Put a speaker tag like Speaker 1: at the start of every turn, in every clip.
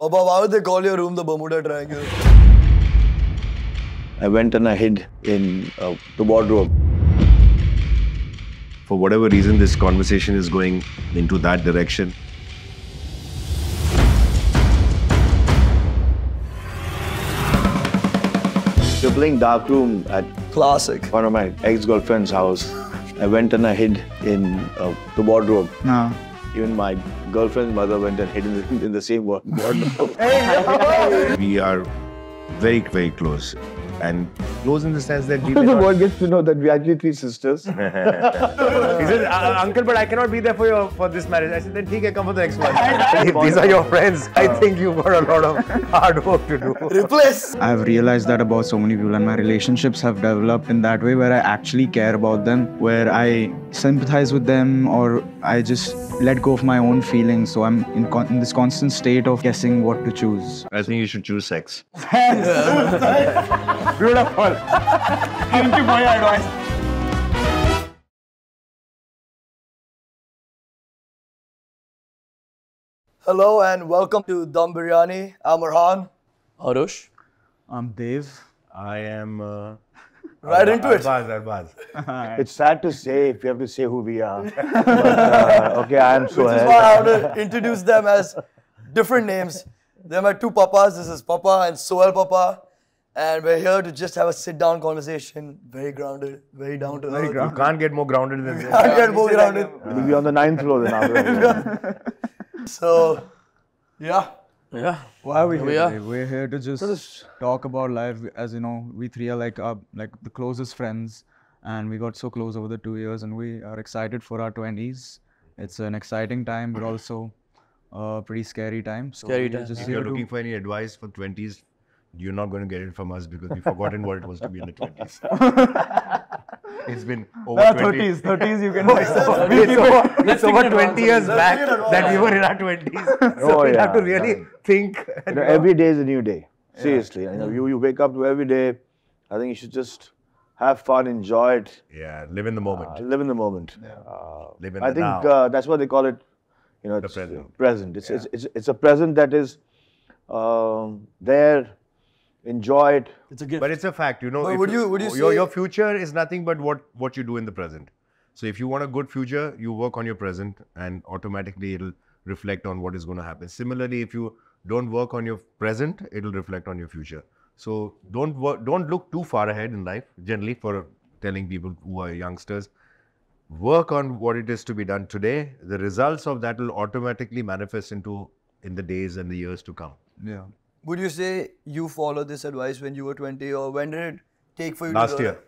Speaker 1: Abba, why would they call your room the Bermuda Triangle?
Speaker 2: I went and I hid in the wardrobe.
Speaker 3: For whatever reason, this conversation is going into that direction.
Speaker 2: We were playing dark room at
Speaker 1: Classic.
Speaker 2: one of my ex-girlfriend's house. I went and I hid in the wardrobe.
Speaker 4: No.
Speaker 2: Even my girlfriend's mother went and hid in the same wardrobe.
Speaker 3: We are very, very close. And close in the sense that we
Speaker 2: The world gets to know that we are actually three sisters.
Speaker 3: He said, uncle, but I cannot be there for this marriage. I said, then okay, come for the next one. If these are your friends, I think you've got a lot of hard work to do.
Speaker 1: Replace.
Speaker 4: I've realized that about so many people, and my relationships have developed in that way where I actually care about them, where I sympathize with them, or I just let go of my own feelings. So I'm in this constant state of guessing what to choose.
Speaker 3: I think you should choose sex.
Speaker 4: Beautiful. Thank you for your advice.
Speaker 1: Hello and welcome to Dum Biryani. I'm Arhaan. Arush.
Speaker 4: I'm Dev.
Speaker 3: I am...
Speaker 1: Right into it.
Speaker 3: Arbaaz.
Speaker 2: It's sad to say if you have to say who we are. But, okay, I am Sohail.
Speaker 1: This is why I have to introduce them as different names. They're my two papas. This is Papa and Sohail Papa. And we're here to just have a sit-down conversation. Very grounded, very down to earth.
Speaker 3: You can't get more grounded than this.
Speaker 1: Can't get more grounded.
Speaker 2: We'll be on the 9th floor then after.
Speaker 1: So, yeah.
Speaker 4: Why are we here?
Speaker 1: We are.
Speaker 4: Today? We're here to just talk about life. As you know, we three are like the closest friends, and we got so close over the 2 years, and we are excited for our 20s. It's an exciting time, but also a pretty scary time. So
Speaker 1: Scary
Speaker 4: we're
Speaker 1: time.
Speaker 4: just
Speaker 3: If
Speaker 4: here
Speaker 3: you're
Speaker 4: to-
Speaker 3: looking for any advice for 20s, you're not going to get it from us because we've forgotten what it was to be in the 20s. It's been over 20
Speaker 4: 30s you can.
Speaker 3: It's over 20 years back that we were in our 20s. So we have to really think. And
Speaker 2: Every day is a new day. Seriously. You wake up to every day. I think you should just have fun, enjoy it.
Speaker 3: Yeah, live in the moment.
Speaker 2: Live in the moment.
Speaker 3: Live in
Speaker 2: I
Speaker 3: the
Speaker 2: think
Speaker 3: now.
Speaker 2: that's what they call it.
Speaker 3: The
Speaker 2: It's
Speaker 3: present.
Speaker 2: present. It's a present that is there. Enjoy it.
Speaker 1: It's a gift.
Speaker 3: But it's a fact, you know.
Speaker 1: But
Speaker 3: if
Speaker 1: would you say-
Speaker 3: your future is nothing but what you do in the present. So if you want a good future, you work on your present, and automatically it'll reflect on what is going to happen. Similarly, if you don't work on your present, it'll reflect on your future. So don't look too far ahead in life. Generally, for telling people who are youngsters, work on what it is to be done today. The results of that will automatically manifest in the days and the years to come.
Speaker 4: Yeah.
Speaker 1: Would you say you followed this advice when you were 20, or when did it take for you
Speaker 3: Last
Speaker 1: to
Speaker 3: year.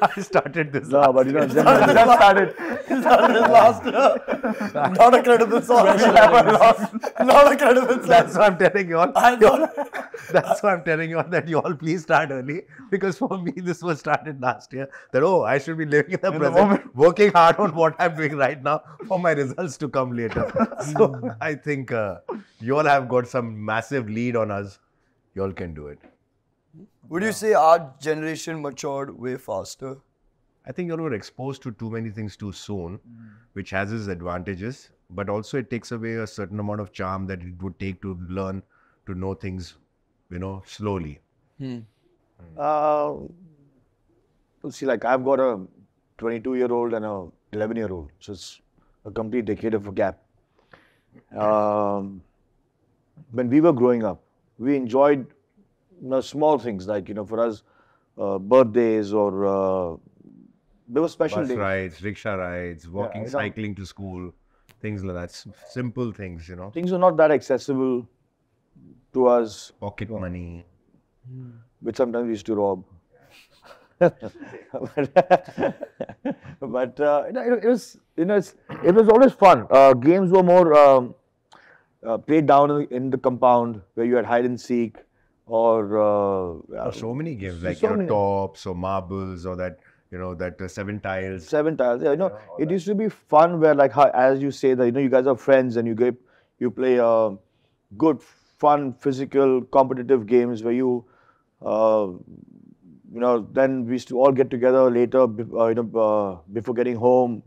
Speaker 3: I started this.
Speaker 2: No, but
Speaker 1: It started last year. Not a credible source. Not a credible source.
Speaker 3: That's why I'm telling you all.
Speaker 1: I thought...
Speaker 3: That's why I'm telling you all that you all please start early, because for me this was started last year. That I should be living in the present, working hard on what I'm doing right now for my results to come later. So I think you all have got some massive lead on us. You all can do it.
Speaker 1: Would you say our generation matured way faster?
Speaker 3: I think you all were exposed to too many things too soon, which has its advantages, but also it takes away a certain amount of charm that it would take to learn to know things, slowly.
Speaker 2: See, like I've got a 22-year-old and a 11-year-old, so it's a complete decade of a gap. When we were growing up, we enjoyed small things like, for us, birthdays or there were special
Speaker 3: Bus
Speaker 2: days.
Speaker 3: rides, rickshaw rides, walking,
Speaker 2: Yeah,
Speaker 3: cycling to school, things like that. Simple things,
Speaker 2: Things were not that accessible to us,
Speaker 3: Pocket money.
Speaker 2: which sometimes we used to rob. But it was always fun. Games were more played down in the compound where you had hide and seek or
Speaker 3: So many games like
Speaker 2: so many.
Speaker 3: tops or marbles or that that 7 tiles.
Speaker 2: 7 tiles. Yeah, it used to be fun where like as you say that you guys are friends and you play good, fun, physical, competitive games where you then we used to all get together later, before getting home,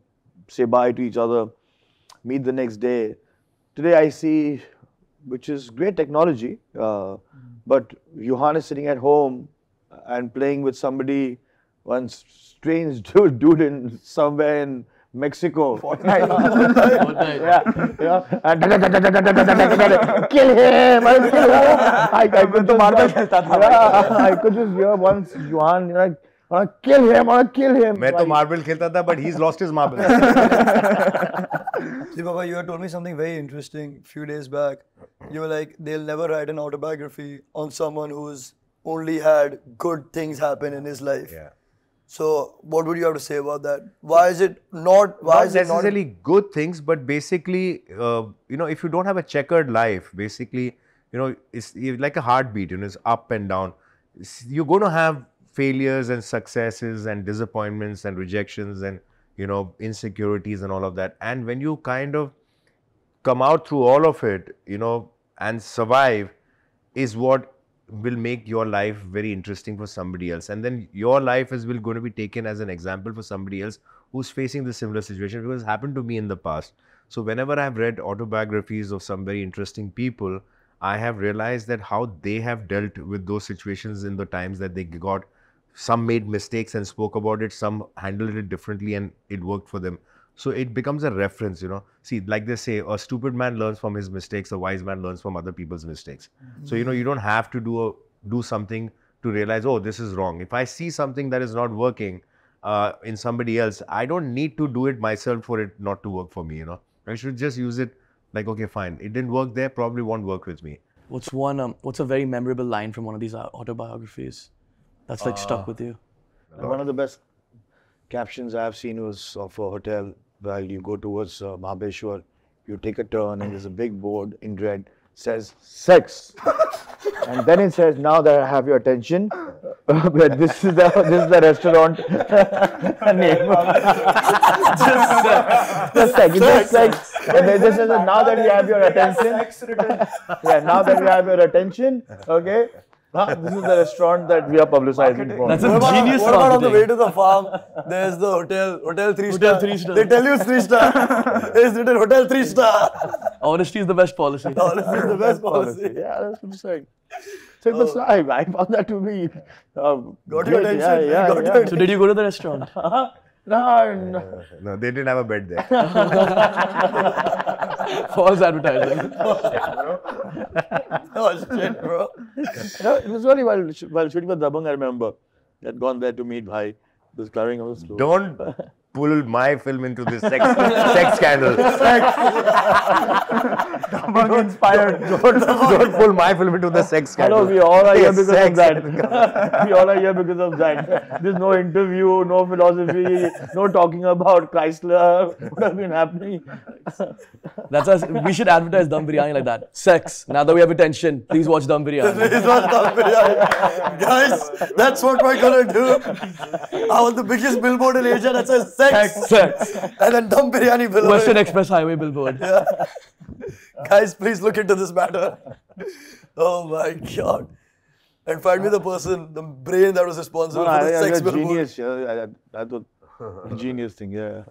Speaker 2: say bye to each other, meet the next day. today I see, which is great technology, but Johan is sitting at home and playing with somebody, one strange dude in somewhere in Mexico. Fortnite. Yeah. And kill him! I could just hear once Johan like, I wanna kill him!
Speaker 3: मैं तो marble खेलता था, but he's lost his marble.
Speaker 1: See, Papa, you had told me something very interesting a few days back. You were like, they'll never write an autobiography on someone who's only had good things happen in his life.
Speaker 3: Yeah.
Speaker 1: So, what would you have to say about that? Why is it not? Why
Speaker 3: Not
Speaker 1: is it not
Speaker 3: necessarily good things, but basically, if you don't have a checkered life, basically, it's like a heartbeat. It's up and down. You're going to have failures and successes and disappointments and rejections and insecurities and all of that. And when you kind of come out through all of it, and survive, is what will make your life very interesting for somebody else. And then your life is going to be taken as an example for somebody else who's facing the similar situation, because it happened to me in the past. So whenever I've read autobiographies of some very interesting people, I have realized that how they have dealt with those situations in the times that they got. Some made mistakes and spoke about it, some handled it differently and it worked for them. So it becomes a reference, See, like they say, a stupid man learns from his mistakes, a wise man learns from other people's mistakes. So, you don't have to do something to realize, oh, this is wrong. If I see something that is not working in somebody else, I don't need to do it myself for it not to work for me, I should just use it like, okay, fine. It didn't work there, probably won't work with me.
Speaker 5: What's a very memorable line from one of these autobiographies that's like stuck with you?
Speaker 2: One of the best captions I've seen was of a hotel while you go towards Mahabeshwar. You take a turn and there's a big board in red, says sex. And then it says, now that I have your attention, but this is the restaurant name. Just sex. And then this says, now that you have your attention. Now that you have your attention, okay. This is the restaurant that we are publicizing for.
Speaker 5: That's a genius.
Speaker 1: What about on the way to the farm? There's the hotel 3-star.
Speaker 5: 3-star.
Speaker 1: They tell you it's 3-star. It's written hotel 3-star.
Speaker 5: Honesty is the best policy.
Speaker 1: Honesty is the best policy.
Speaker 2: Yeah, that's what I'm saying. So it was, I found that to be
Speaker 1: got your attention.
Speaker 2: Yeah.
Speaker 5: So did you go to the restaurant?
Speaker 2: No.
Speaker 3: No, they didn't have a bed there.
Speaker 5: False advertising.
Speaker 1: Oh shit, bro.
Speaker 2: It was only while shooting with Dabang, I remember. I had gone there to meet Bhai. It was clearing of the slow.
Speaker 3: Don't pull my film into this sex scandal.
Speaker 2: Dabang inspired.
Speaker 3: Don't pull my film into the sex scandal.
Speaker 2: Hello, we all are here
Speaker 3: Yes,
Speaker 2: because of
Speaker 3: sex
Speaker 2: that. We all are here because of that. There's no interview, no philosophy, no talking about Chrysler. What has been happening?
Speaker 5: That's us. We should advertise Dum Biryani like that. Sex. Now that we have attention, please watch Dum Biryani.
Speaker 1: Please watch Dum Biryani. Guys, that's what we're gonna do. I want the biggest billboard in Asia that says sex. And then Dum Biryani below.
Speaker 5: Western Express Highway billboard.
Speaker 1: Yeah. Guys, please look into this matter. Oh my God. And find me the person, the brain that was responsible for the sex billboard.
Speaker 2: Genius. Yeah, I thought genius thing. Yeah.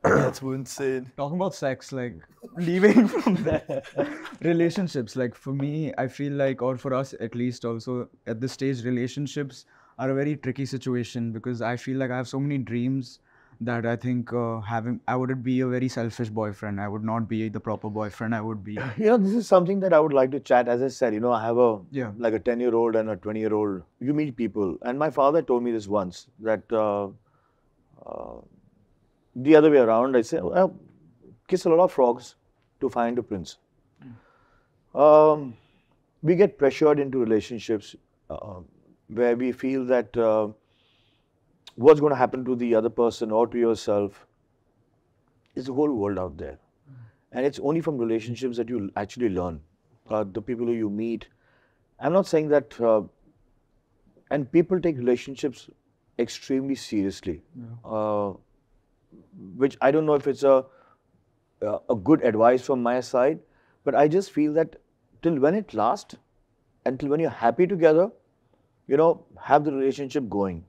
Speaker 1: That's insane.
Speaker 4: Talking about sex, like leaving from there, relationships, like for me, I feel like, or for us at least also at this stage, relationships are a very tricky situation because I feel like I have so many dreams that I think I wouldn't be a very selfish boyfriend. I would not be the proper boyfriend I would be.
Speaker 2: This is something that I would like to chat. As I said, I have like a 10-year-old and a 20-year-old. You meet people. And my father told me this once, that the other way around, I say, well, kiss a lot of frogs to find a prince. We get pressured into relationships where we feel that what's going to happen to the other person or to yourself. There's a whole world out there. And it's only from relationships that you actually learn. The people who you meet. I'm not saying that, and people take relationships extremely seriously. Which I don't know if it's a good advice from my side, but I just feel that till when it lasts, until when you're happy together, have the relationship going.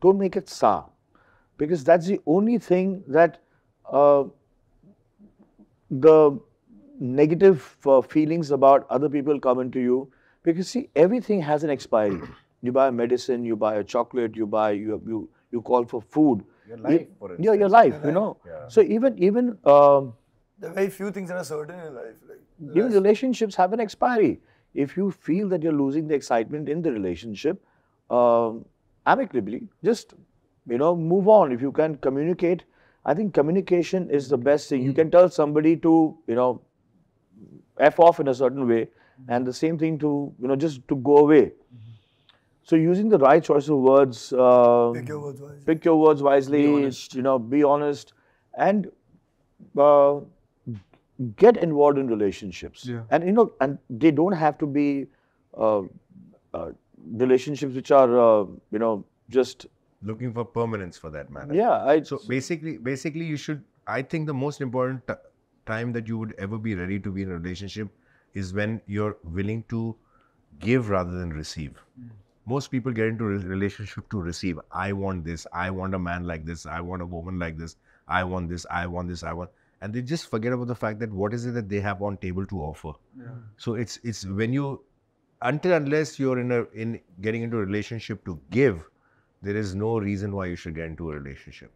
Speaker 2: Don't make it sour, because that's the only thing that the negative feelings about other people coming to you, because see, everything has an expiry. You buy a medicine, you buy a chocolate, you call for food.
Speaker 3: Your life, for instance.
Speaker 2: Your life, you know.
Speaker 3: Yeah.
Speaker 2: So even
Speaker 1: There are very few things that are certain in life. Like,
Speaker 2: even relationships have an expiry. If you feel that you're losing the excitement in the relationship, amicably, just move on. If you can communicate, I think communication is the best thing. You can tell somebody to f off in a certain way, and the same thing to just to go away. So using the right choice of words,
Speaker 1: pick your words wisely.
Speaker 2: Pick your words wisely.
Speaker 1: Be honest.
Speaker 2: Be honest, and get involved in relationships.
Speaker 4: Yeah.
Speaker 2: And and they don't have to be relationships which are just
Speaker 3: Looking for permanence for that matter.
Speaker 2: yeah.
Speaker 3: So basically you should, I think the most important time that you would ever be ready to be in a relationship is when you're willing to give rather than receive. Most people get into a relationship to receive. I want this. I want a man like this. I want a woman like this. I want this. I want this. I want. And they just forget about the fact that what is it that they have on table to offer. Yeah. So it's when you, unless you're in getting into a relationship to give, there is no reason why you should get into a relationship.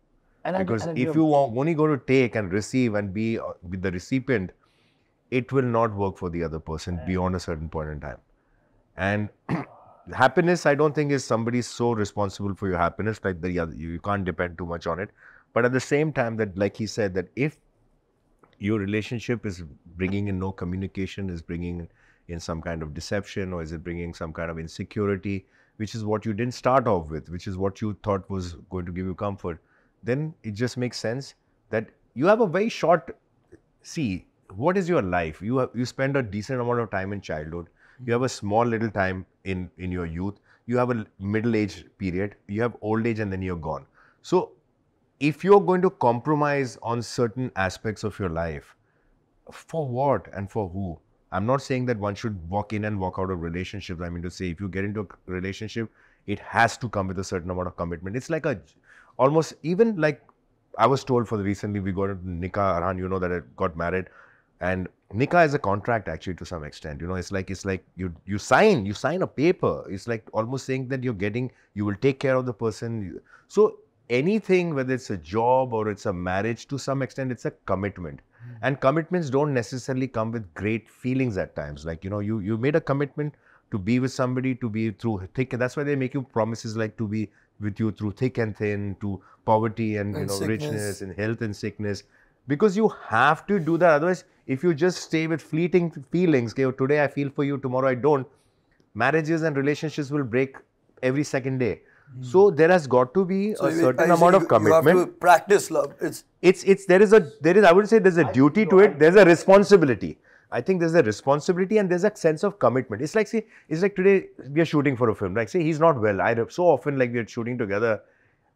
Speaker 3: Because if you only go to take and receive and be with the recipient, it will not work for the other person beyond a certain point in time. And happiness, I don't think is somebody so responsible for your happiness, like the other, you can't depend too much on it. But at the same time, that like he said, that if your relationship is bringing in no communication, is bringing in some kind of deception, or is it bringing some kind of insecurity, which is what you didn't start off with, which is what you thought was going to give you comfort, then it just makes sense that you have a very short, see, what is your life? You spend a decent amount of time in childhood. You have a small little time in your youth. You have a middle age period. You have old age, and then you're gone. So if you're going to compromise on certain aspects of your life, for what and for who? I'm not saying that one should walk in and walk out of relationships. I mean to say, if you get into a relationship, it has to come with a certain amount of commitment. It's like almost even like I was told recently we got into Nikah, Arhaan, you know that I got married. And Nikah is a contract actually to some extent. It's like you sign a paper. It's like almost saying that you will take care of the person. So anything, whether it's a job or it's a marriage, to some extent it's a commitment. And commitments don't necessarily come with great feelings at times. Like, you made a commitment to be with somebody, to be through thick. That's why they make you promises like to be with you through thick and thin, to poverty and richness, and health and sickness. Because you have to do that. Otherwise, if you just stay with fleeting feelings, okay, today I feel for you, tomorrow I don't, marriages and relationships will break every second day. So there has got to be a certain amount of commitment.
Speaker 1: You have to practice love.
Speaker 2: There is I would say there's a duty to it. There's a responsibility. I think there's a responsibility and there's a sense of commitment. It's like today we are shooting for a film. Like say he's not well. So often like we are shooting together.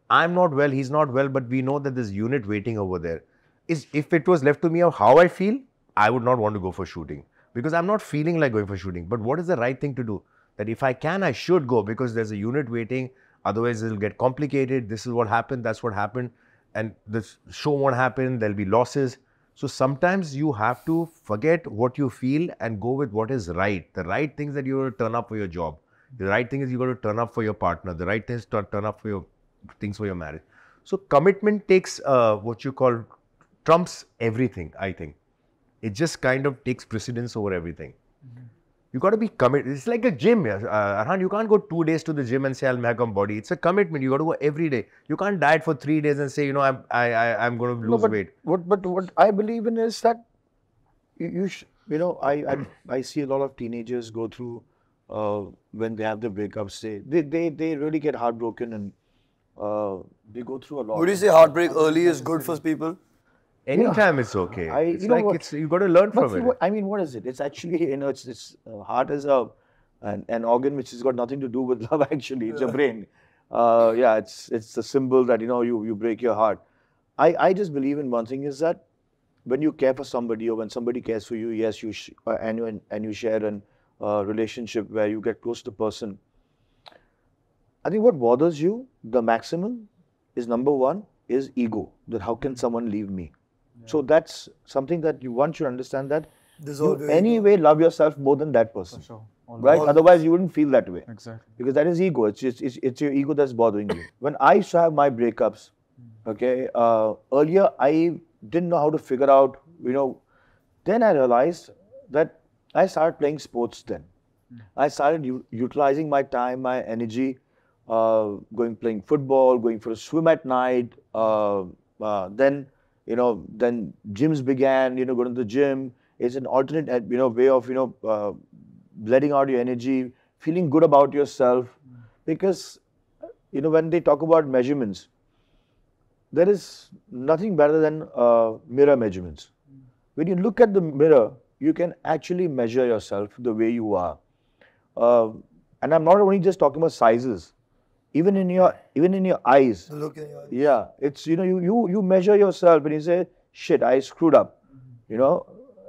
Speaker 2: I'm not well, he's not well, but we know that there's unit waiting over there. If it was left to me of how I feel, I would not want to go for shooting because I'm not feeling like going for shooting. But what is the right thing to do? That if I can, I should go because there's a unit waiting. Otherwise, it'll get complicated. This is what happened. That's what happened. And the show won't happen. There'll be losses. So sometimes you have to forget what you feel and go with what is right. The right things that you got to turn up for your job. The right thing is you got to turn up for your partner. The right thing is to turn up for your things for your marriage. So commitment takes what you call trumps everything, I think. It just kind of takes precedence over everything. You got to be committed. It's like a gym. Arhaan, you can't go 2 days to the gym and say, I'll make a body. It's a commitment. You got to go every day. You can't diet for 3 days and say, I'm going to lose weight. What I believe in is that I see a lot of teenagers go through when they have the breakups. They really get heartbroken and they go through a lot.
Speaker 1: Would you say heartbreak early is good for people?
Speaker 3: Anytime it's okay. You got to learn from it.
Speaker 2: What is it? It's actually, it's heart is an organ which has got nothing to do with love actually. It's your brain. It's the symbol that, you break your heart. I just believe in one thing is that when you care for somebody or when somebody cares for you, yes, you share a relationship where you get close to the person. I think what bothers you, the maximum, is number one, is ego. That how can someone leave me? Yeah. So that's something that one should understand that
Speaker 1: Dissolve
Speaker 2: you
Speaker 1: your ego.
Speaker 2: anyway love yourself more than that person.
Speaker 4: For sure.
Speaker 2: Right? Otherwise, you wouldn't feel that way.
Speaker 4: Exactly.
Speaker 2: Because that is ego. It's your ego that's bothering you. When I used to have my breakups, okay, earlier I didn't know how to figure out, then I realized that I started playing sports then. I started utilizing my time, my energy, playing football, going for a swim at night. Then gyms began, going to the gym. It's an alternate, way of, letting out your energy, feeling good about yourself. Because, when they talk about measurements, there is nothing better than mirror measurements. When you look at the mirror, you can actually measure yourself the way you are. And I'm not only just talking about sizes. Even in your eyes.
Speaker 1: Look in your eyes.
Speaker 2: Yeah, it's you measure yourself and you say, shit, I screwed up,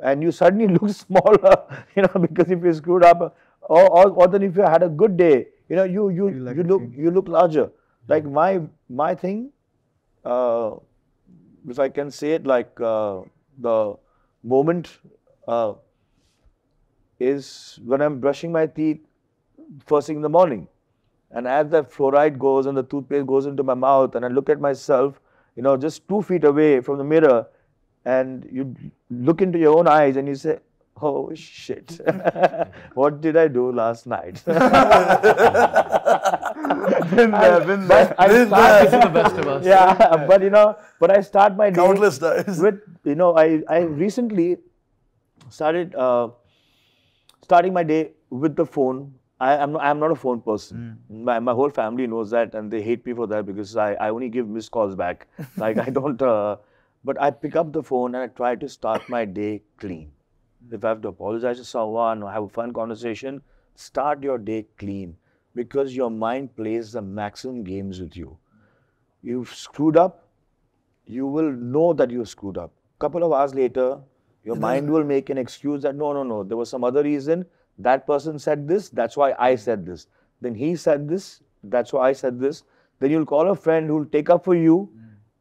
Speaker 2: and you suddenly look smaller, because if you screwed up, or then if you had a good day, you look larger. Like my thing, if I can say it, like the moment is when I'm brushing my teeth first thing in the morning. And as the fluoride goes and the toothpaste goes into my mouth and I look at myself, just 2 feet away from the mirror, and you look into your own eyes and you say, oh shit, what did I do last night?
Speaker 5: Been there.
Speaker 2: This is the best of us. Yeah, but I start my day
Speaker 1: Countless times.
Speaker 2: with, I recently started starting my day with the phone. I'm not a phone person. My whole family knows that, and they hate me for that because I only give missed calls back. Like I don't, but I pick up the phone and I try to start my day clean. If I have to apologize to someone or have a fun conversation, start your day clean, because your mind plays the maximum games with you. You've screwed up, you will know that you screwed up. Couple of hours later, your mind will make an excuse that no, there was some other reason. That person said this, that's why I said this. Then he said this, that's why I said this. Then you'll call a friend who'll take up for you,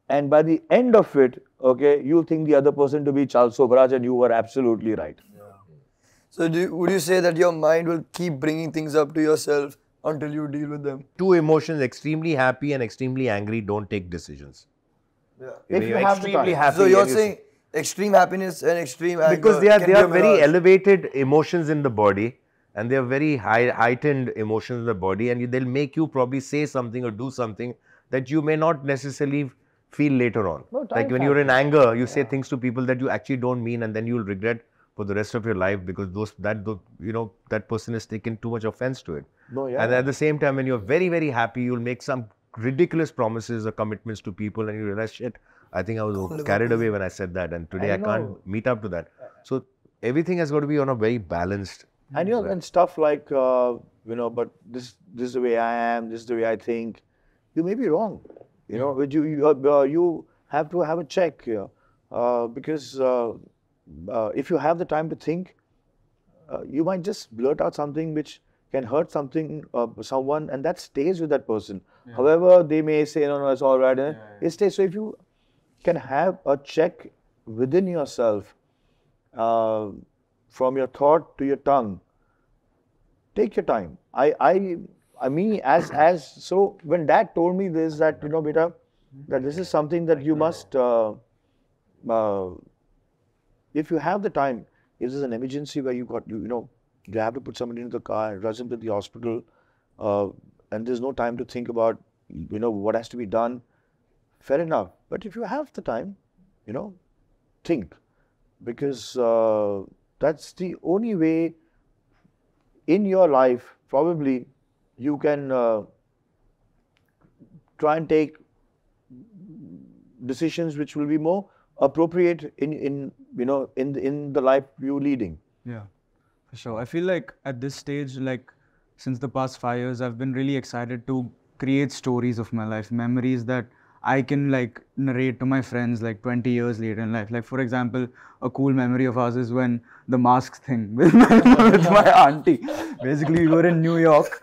Speaker 2: and by the end of it, okay, you'll think the other person to be Charles Sobraj and you were absolutely right.
Speaker 1: So would you say that your mind will keep bringing things up to yourself until you deal with them?
Speaker 3: Two emotions, extremely happy and extremely angry, don't take decisions.
Speaker 1: Yeah.
Speaker 2: If you have the
Speaker 3: extremely
Speaker 2: time.
Speaker 3: happy,
Speaker 1: So you're
Speaker 3: and
Speaker 1: saying extreme happiness and extreme anger
Speaker 3: because they
Speaker 1: can be
Speaker 3: are
Speaker 1: a
Speaker 3: very
Speaker 1: mirage.
Speaker 3: elevated emotions in the body, and they are very heightened emotions in the body, and they'll make you probably say something or do something that you may not necessarily feel later on.
Speaker 2: No, time
Speaker 3: Like when you're in anger, you say things to people that you actually don't mean, and then you'll regret for the rest of your life because that person has taken too much offense to it.
Speaker 2: No, yeah.
Speaker 3: And at the same time, when you're very, very happy, you'll make some ridiculous promises or commitments to people, and you realize, shit, I think I was carried away when I said that, and today I can't meet up to that. So everything has got to be on a very balanced.
Speaker 2: And and stuff like, but this is the way I am, this is the way I think. You may be wrong. You have to have a check here. Because if you have the time to think, you might just blurt out something which can hurt someone, and that stays with that person. Yeah. However, they may say, no, it's all right. It stays. So if you can have a check within yourself, from your thought to your tongue, take your time. So when Dad told me this, that beta, that this is something that you must, if you have the time, if there's an emergency where you have to put somebody in the car, rush them to the hospital, and there's no time to think about, what has to be done. Fair enough. But if you have the time, think, because that's the only way in your life probably you can try and take decisions which will be more appropriate in the life you're leading.
Speaker 4: Yeah, for sure. I feel like at this stage, like since the past 5 years, I've been really excited to create stories of my life, memories that I can like narrate to my friends like 20 years later in life. Like for example, a cool memory of ours is when the mask thing with my auntie. Basically, we were in New York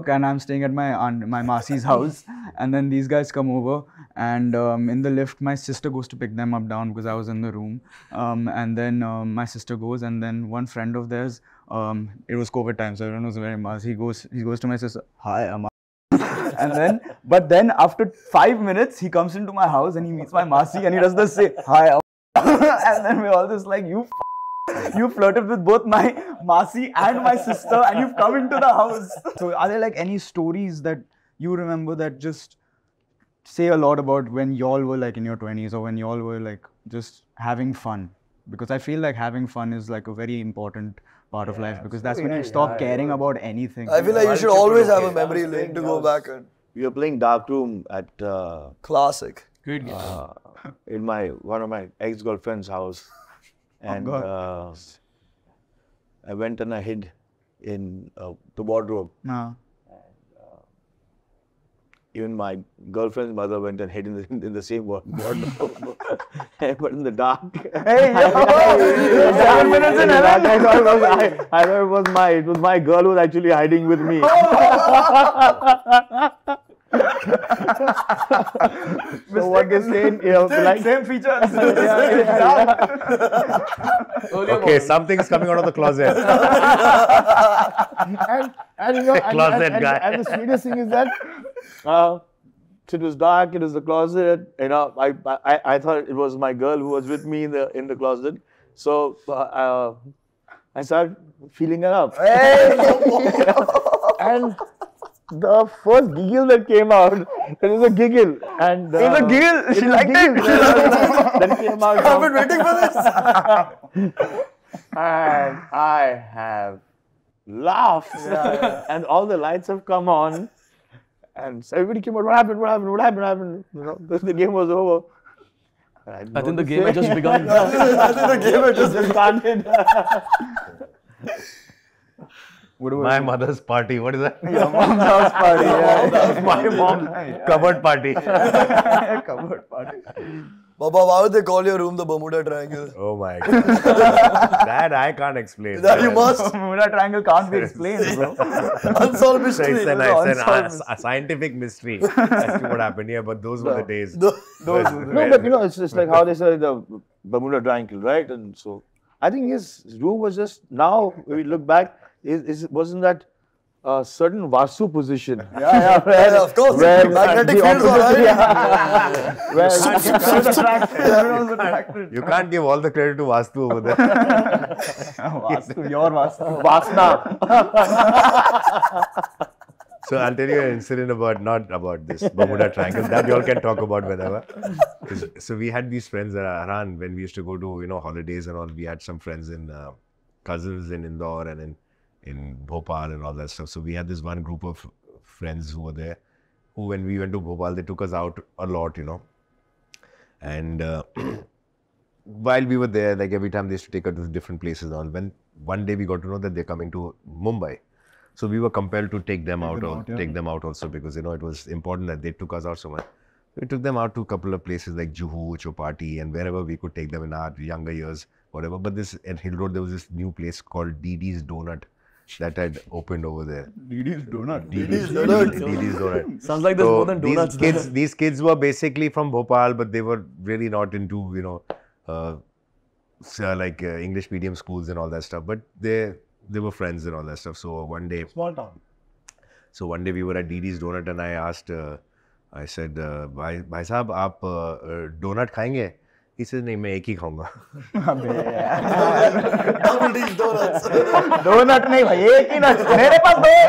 Speaker 4: and I'm staying at my Masi's house, and then these guys come over And in the lift, my sister goes to pick them up down because I was in the room. And then my sister goes, and then one friend of theirs, it was COVID time, so everyone was wearing masks. He goes to my sister, "Hi, I'm." But then after 5 minutes, he comes into my house and he meets my Masi and he does the same, "Hi, I'm." And then we're all just like, you flirted with both my Masi and my sister and you've come into the house. So are there like any stories that you remember that just say a lot about when y'all were like in your 20s or when y'all were like just having fun? Because I feel like having fun is like a very important part of life because that's when you stop caring about anything.
Speaker 1: I feel like you should always have a memory lane to go back and.
Speaker 2: We were playing Dark Room at
Speaker 1: Classic.
Speaker 5: Great game.
Speaker 2: in one of my ex-girlfriend's house, and I went and I hid in the wardrobe.
Speaker 4: No.
Speaker 2: Even my girlfriend's mother went and hid in the same wardrobe, but in the dark.
Speaker 4: Hey, yo! 7 minutes in heaven.
Speaker 2: I thought it was my girl who was actually hiding with me. So what they say, like
Speaker 4: Same features.
Speaker 3: Okay, something's coming out of the closet.
Speaker 2: and you know,
Speaker 3: Closet guy.
Speaker 2: And the sweetest thing is that it was dark. It was the closet. You know, I thought it was my girl who was with me in the closet. So I started feeling her up. And the first giggle that came out, it was a giggle. And
Speaker 4: It was a giggle. She liked it.
Speaker 2: That came out.
Speaker 1: I've been waiting for this.
Speaker 2: And I have laughed. And all the lights have come on. And so everybody came out, what happened? You know, the game was over.
Speaker 5: I think the game had just begun.
Speaker 1: I think the game had just
Speaker 2: started.
Speaker 3: My mother's party. What is that?
Speaker 4: Your mom's house party. Yeah.
Speaker 3: My mom cupboard party.
Speaker 4: Cupboard party.
Speaker 1: Baba, why would they call your room the Bermuda Triangle?
Speaker 3: Oh my God. That I can't explain.
Speaker 1: That you must.
Speaker 4: Bermuda Triangle can't be explained, bro.
Speaker 1: Unsolved
Speaker 3: So
Speaker 1: mystery.
Speaker 3: it's a scientific mystery as to what happened here, but those were the days.
Speaker 1: The-
Speaker 2: No, but you know, it's just like how they say the Bermuda Triangle, right? And so I think his room was just, now when we look back, wasn't that a certain Vasu position?
Speaker 1: Yeah, of course. Magnetic fields are
Speaker 3: You can't give all the credit to Vastu over there.
Speaker 4: Vastu, your Vastu.
Speaker 2: Vasna.
Speaker 3: So I'll tell you an incident not about this Bermuda Triangle, that you all can talk about whenever. So we had these friends at Arhaan when we used to go to, holidays and all. We had some friends cousins in Indore and in Bhopal and all that stuff. So we had this one group of friends who were there, who when we went to Bhopal, they took us out a lot, And while we were there, like every time they used to take us to different places and all. When one day we got to know that they're coming to Mumbai. So we were compelled to take them out also because, it was important that they took us out somewhere. We took them out to a couple of places like Juhu, Chopati, and wherever we could take them in our younger years, whatever. But at Hill Road, there was this new place called Didi's Donut that had opened over there.
Speaker 4: Didi's Donut.
Speaker 3: Didi's Donut.
Speaker 5: Sounds like there's more than donuts.
Speaker 3: These kids were basically from Bhopal, but they were really not into, English medium schools and all that stuff. But they were friends and all that stuff. So one day...
Speaker 2: Small town.
Speaker 3: So one day we were at Didi's Donut and I asked, I said, Bhai Sahab, aap donut khayenge? He said, nahi, main ek hi khaunga.
Speaker 1: Double D's donuts.
Speaker 4: Donut nahi bhai, ek hi nut. Mere paas do hai.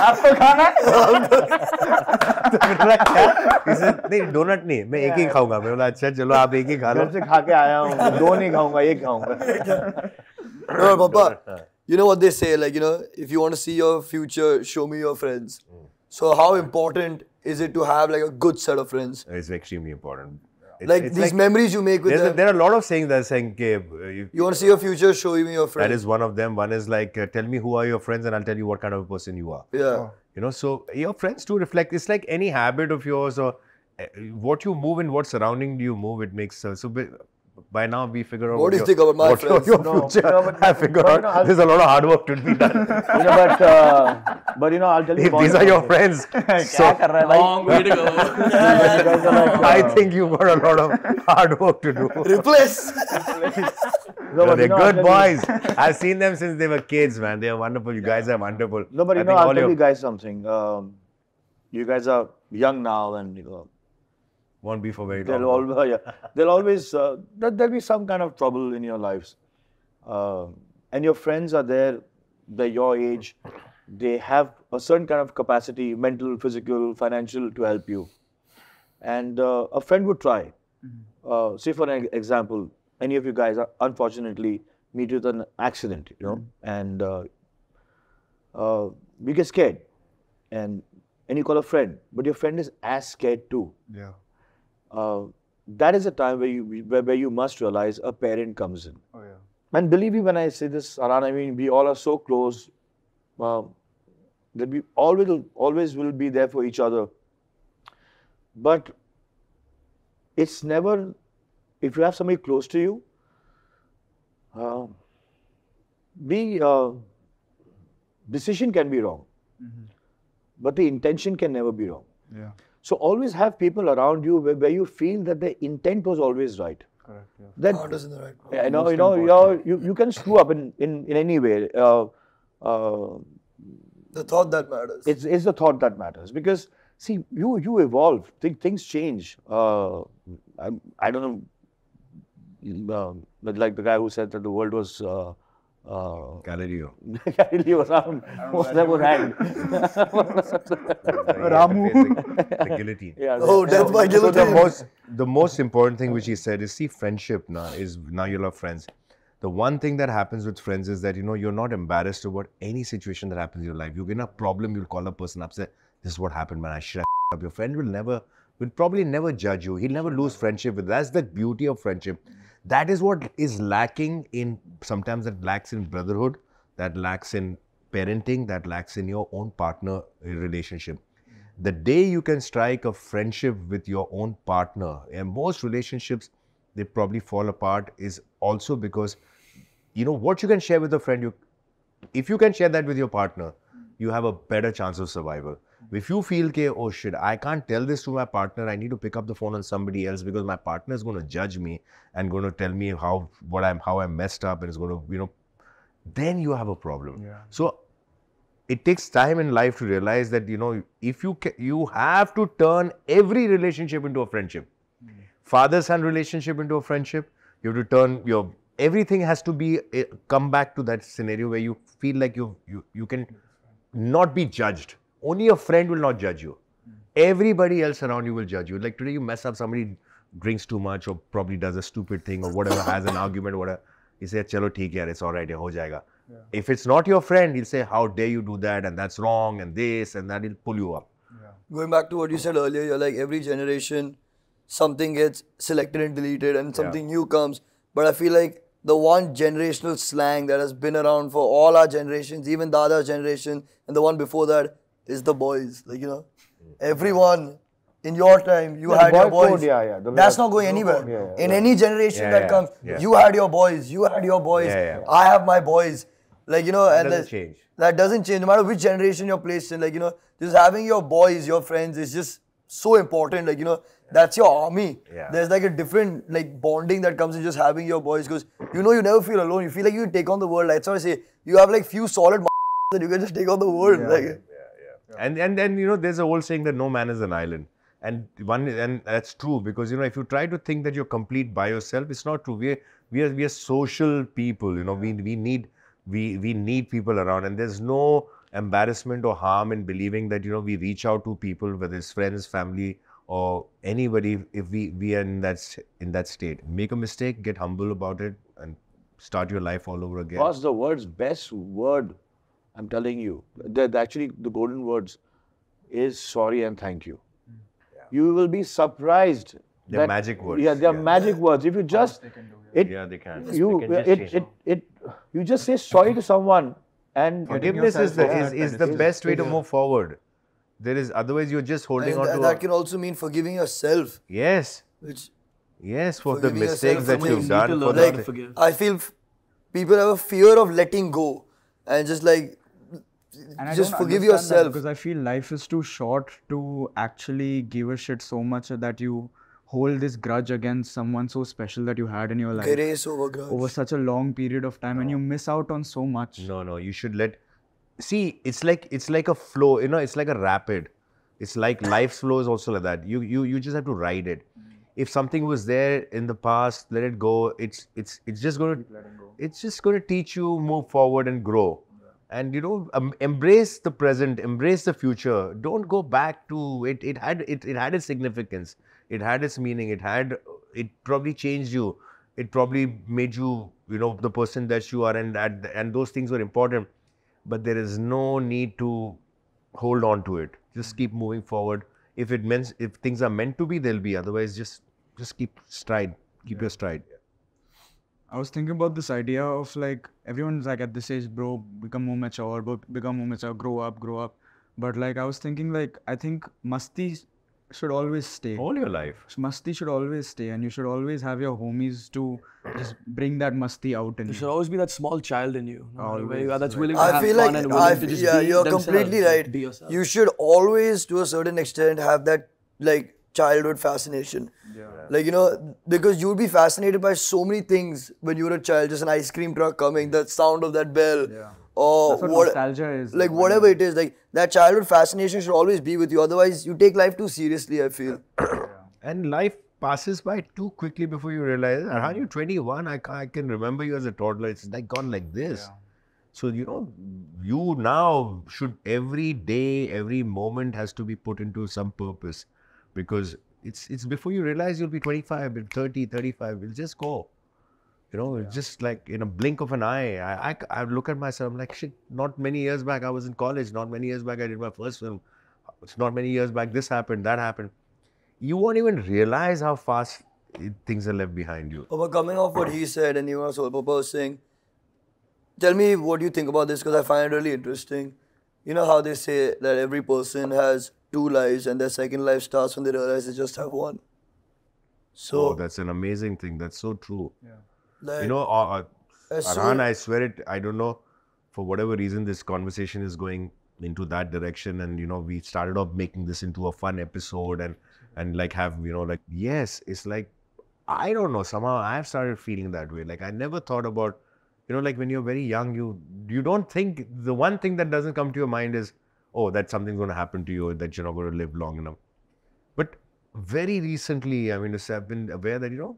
Speaker 4: Aapko khana hai?
Speaker 3: He said, nahi, donut nahi, main ek hi khaunga. Main bola, अच्छा चलो आप एक ही खा लो.
Speaker 2: घर से खा के आया हूँ, दो नहीं खाऊंगा, एक खाऊंगा.
Speaker 1: No, Papa, you know what they say, if you want to see your future, show me your friends. So how important is it to have a good set of friends?
Speaker 3: It's extremely important.
Speaker 1: These memories you make with them.
Speaker 3: There are a lot of sayings that are saying,
Speaker 1: you want to see your future, show me your friends.
Speaker 3: That is one of them. One is tell me who are your friends and I'll tell you what kind of a person you are.
Speaker 1: Yeah.
Speaker 3: So your friends too reflect. It's like any habit of yours or what you move in, what surrounding you move, it makes so by now we figure out
Speaker 1: What do you think about my
Speaker 3: what
Speaker 1: friends?
Speaker 3: your future. I figure out there's a lot of hard work to be done.
Speaker 2: But I'll tell you.
Speaker 3: If these are your friends, so
Speaker 5: Long way to go.
Speaker 3: I think you've got a lot of hard work to do.
Speaker 1: Replace.
Speaker 3: They're good boys. I've seen them since they were kids, man. They are wonderful. You guys are wonderful.
Speaker 2: No, but
Speaker 3: I think
Speaker 2: I'll
Speaker 3: all
Speaker 2: tell
Speaker 3: your-
Speaker 2: you guys something. You guys are young now, and
Speaker 3: won't be for very
Speaker 2: there'll
Speaker 3: long.
Speaker 2: always there'll be some kind of trouble in your lives, and your friends are there. They're your age. They have a certain kind of capacity, mental, physical, financial, to help you. And a friend would try. Say for an example, any of you guys unfortunately meet with an accident, and you get scared, and you call a friend, but your friend is as scared too.
Speaker 3: Yeah.
Speaker 2: That is a time where you must realize a parent comes in.
Speaker 4: Oh, yeah.
Speaker 2: And believe me when I say this, Arhaan, I mean, we all are so close that we always will be there for each other. But it's never, if you have somebody close to you, decision can be wrong, but the intention can never be wrong.
Speaker 4: Yeah.
Speaker 2: So always have people around you where you feel that the intent was always right.
Speaker 4: Correct. Yeah.
Speaker 2: That
Speaker 1: Heart is in the right place.
Speaker 2: you can screw up in any way.
Speaker 1: The thought that matters.
Speaker 2: It's the thought that matters, because see, you evolve, things change. I don't know, but like the guy who said that the world was
Speaker 3: Galileo.
Speaker 2: Galileo around, was never hanged.
Speaker 3: Ramu. The guillotine.
Speaker 2: Yeah,
Speaker 1: Oh, death by
Speaker 3: So
Speaker 1: guillotine.
Speaker 3: the most important thing which he said is, see, friendship now you'll have friends. The one thing that happens with friends is that you're not embarrassed about any situation that happens in your life. You get a problem, you'll call a person up, say, this is what happened, man. I should have up. Your friend will probably never judge you. He'll never lose friendship with. That's the beauty of friendship. That is what is lacking in, sometimes that lacks in brotherhood, that lacks in parenting, that lacks in your own partner relationship. The day you can strike a friendship with your own partner, and most relationships, they probably fall apart, is also because, what you can share with a friend, if you can share that with your partner, you have a better chance of survival. If you feel, oh shit, I can't tell this to my partner, I need to pick up the phone on somebody else because my partner is going to judge me and going to tell me how I messed up, and is going to, then you have a problem.
Speaker 4: Yeah.
Speaker 3: So it takes time in life to realize that, if you have to turn every relationship into a friendship. Father-son relationship into a friendship. You have to turn everything has to be, come back to that scenario where you feel like you can not be judged. Only a friend will not judge you. Everybody else around you will judge you. Like today you mess up, somebody drinks too much or probably does a stupid thing or whatever, has an argument or whatever. You say, chalo theek hai, it's alright, ho jayega. Yeah. If it's not your friend, he'll say, how dare you do that, and that's wrong, and this and that, he'll pull you up.
Speaker 4: Yeah.
Speaker 1: Going back to what you said earlier, you're like every generation, something gets selected and deleted and something new comes. But I feel like the one generational slang that has been around for all our generations, even Dada's generation and the one before that, is the boys. Like, everyone in your time, you had your boys.
Speaker 2: Code,
Speaker 1: That's not going anywhere. In any generation that comes, you had your boys, I have my boys. Like,
Speaker 3: That
Speaker 1: and
Speaker 3: doesn't change.
Speaker 1: That doesn't change no matter which generation you're placed in. Like, just having your boys, your friends is just so important. Like, that's your army.
Speaker 3: Yeah.
Speaker 1: There's like a different bonding that comes in just having your boys, because you never feel alone. You feel like you take on the world. That's why I say you have like few solid that you can just take on the world.
Speaker 3: And there's a whole saying that no man is an island. And that's true, because if you try to think that you're complete by yourself, it's not true. We are social people. We need people around, and there's no embarrassment or harm in believing that we reach out to people, whether it's friends, family, or anybody, if we are in that state. Make a mistake, get humble about it, and start your life all over again.
Speaker 2: Boss, the world's best word, I'm telling you, actually the golden words is sorry and thank you. Yeah. You will be surprised.
Speaker 3: They're magic words.
Speaker 2: Yeah, they're magic words. If you just,
Speaker 3: they can.
Speaker 2: You just say sorry to someone, and
Speaker 3: forgiveness is the best way to move forward. Otherwise you're just holding on to.
Speaker 1: That can also mean forgiving yourself.
Speaker 3: Yes.
Speaker 1: Which
Speaker 3: Yes, for the
Speaker 1: Forgiving
Speaker 3: mistakes
Speaker 1: yourself
Speaker 3: that
Speaker 1: for
Speaker 3: you've
Speaker 1: things.
Speaker 3: done.
Speaker 5: to
Speaker 3: For
Speaker 5: learn
Speaker 3: the
Speaker 5: how to forgive.
Speaker 1: I feel people have a fear of letting go and just like
Speaker 4: And I
Speaker 1: just
Speaker 4: don't
Speaker 1: forgive
Speaker 4: understand that
Speaker 1: yourself.
Speaker 4: because I feel life is too short to actually give a shit so much that you hold this grudge against someone so special that you had in your life
Speaker 1: Grace over grudge.
Speaker 4: over such a long period of time, and you miss out on so much.
Speaker 3: No, you should let. See, it's like a flow. You know, it's like a rapid. It's like life's flow is also like that. You just have to ride it. If something was there in the past, let it go. It's just gonna teach you move forward and grow. And you know, embrace the present, embrace the future. Don't go back to it. It had its significance. It had its meaning. It probably changed you. It probably made you, you know, the person that you are, and those things were important. But there is no need to hold on to it. Just keep moving forward. If things are meant to be, they'll be. Otherwise, just keep stride. Keep your stride.
Speaker 4: I was thinking about this idea of like everyone's like at this age, bro, become more mature, grow up. But like I was thinking like I think masti should always stay.
Speaker 3: All your life.
Speaker 4: Masti should always stay, and you should always have your homies to just bring that masti out in
Speaker 5: There
Speaker 4: you.
Speaker 5: should always be that small child in you. No matter where you are,
Speaker 4: Always,
Speaker 5: that's
Speaker 4: like-
Speaker 5: willing to
Speaker 1: I
Speaker 5: have
Speaker 1: feel
Speaker 5: fun
Speaker 1: like
Speaker 5: and willing to just
Speaker 1: yeah,
Speaker 5: be
Speaker 1: you're
Speaker 5: themselves,
Speaker 1: completely right.
Speaker 5: Be yourself.
Speaker 1: You should always, to a certain extent, have that like childhood fascination. Like, you know, because you'll be fascinated by so many things when you were a child. Just an ice cream truck coming, the sound of that bell, or
Speaker 4: That's what nostalgia is.
Speaker 1: like whatever it is. Like that childhood fascination should always be with you. Otherwise, you take life too seriously, I feel.
Speaker 3: And life passes by too quickly before you realize, Arhaan, you're 21. I can remember you as a toddler. It's like gone like this. So, you know, you now should every day, every moment has to be put into some purpose, because it's before you realize you'll be 25, 30, 35. It'll just go. You know, it's just like in a blink of an eye. I look at myself, I'm like, shit, not many years back I was in college. Not many years back I did my first film. It's not many years back this happened, that happened. You won't even realize how fast things are left behind you.
Speaker 1: But coming off what he said and you were so proposing, tell me what you think about this, because I find it really interesting. You know how they say that every person has two lives and their second life starts when they realize they just have one. So,
Speaker 3: Oh, that's an amazing thing. That's so true.
Speaker 1: like,
Speaker 3: You know,
Speaker 1: as
Speaker 3: Arhaan,
Speaker 1: soon-
Speaker 3: I swear it, I don't know, for whatever reason, this conversation is going into that direction. And, you know, we started off making this into a fun episode and like have, you know, like, yes, it's like, I don't know, somehow I've started feeling that way. Like, I never thought about, you know, like when you're very young, you don't think, the one thing that doesn't come to your mind is, oh, that something's going to happen to you, that you're not going to live long enough. But very recently, I mean, I've been aware that, you know,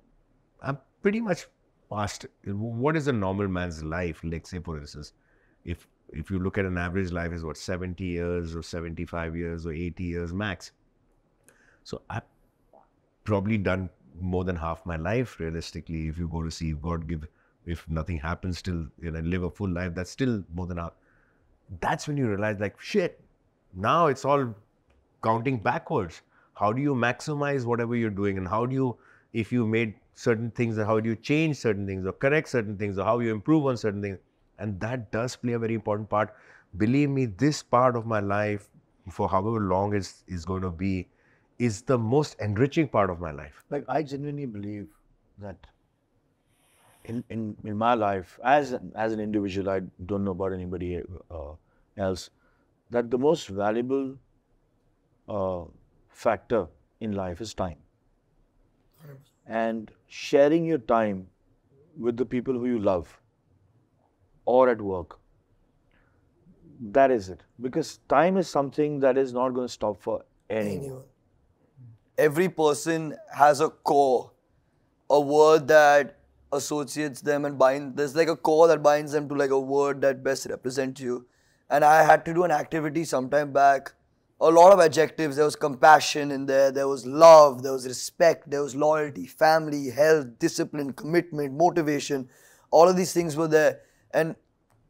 Speaker 3: I'm pretty much past what is a normal man's life. Like, say, for instance, if you look at an average life is what, 70 years or 75 years or 80 years max. So I've probably done more than half my life realistically. If you go to see if God give, if nothing happens, still, you know, live a full life, that's still more than half. That's when you realize, like, shit, now it's all counting backwards. How do you maximize whatever you're doing, and how do you, if you made certain things, how do you change certain things or correct certain things, or how you improve on certain things? And that does play a very important part. Believe me, this part of my life, for however long is going to be, is the most enriching part of my life.
Speaker 2: Like, I genuinely believe that in my life, as an individual, I don't know about anybody else, that the most valuable factor in life is time. And sharing your time with the people who you love or at work, that is it. Because time is something that is not going to stop for anyone.
Speaker 1: Every person has a core, a word that associates them and there's like a core that binds them to like a word that best represents you. And I had to do an activity sometime back. A lot of adjectives. There was compassion in there, there was love, there was respect, there was loyalty, family, health, discipline, commitment, motivation. All of these things were there. And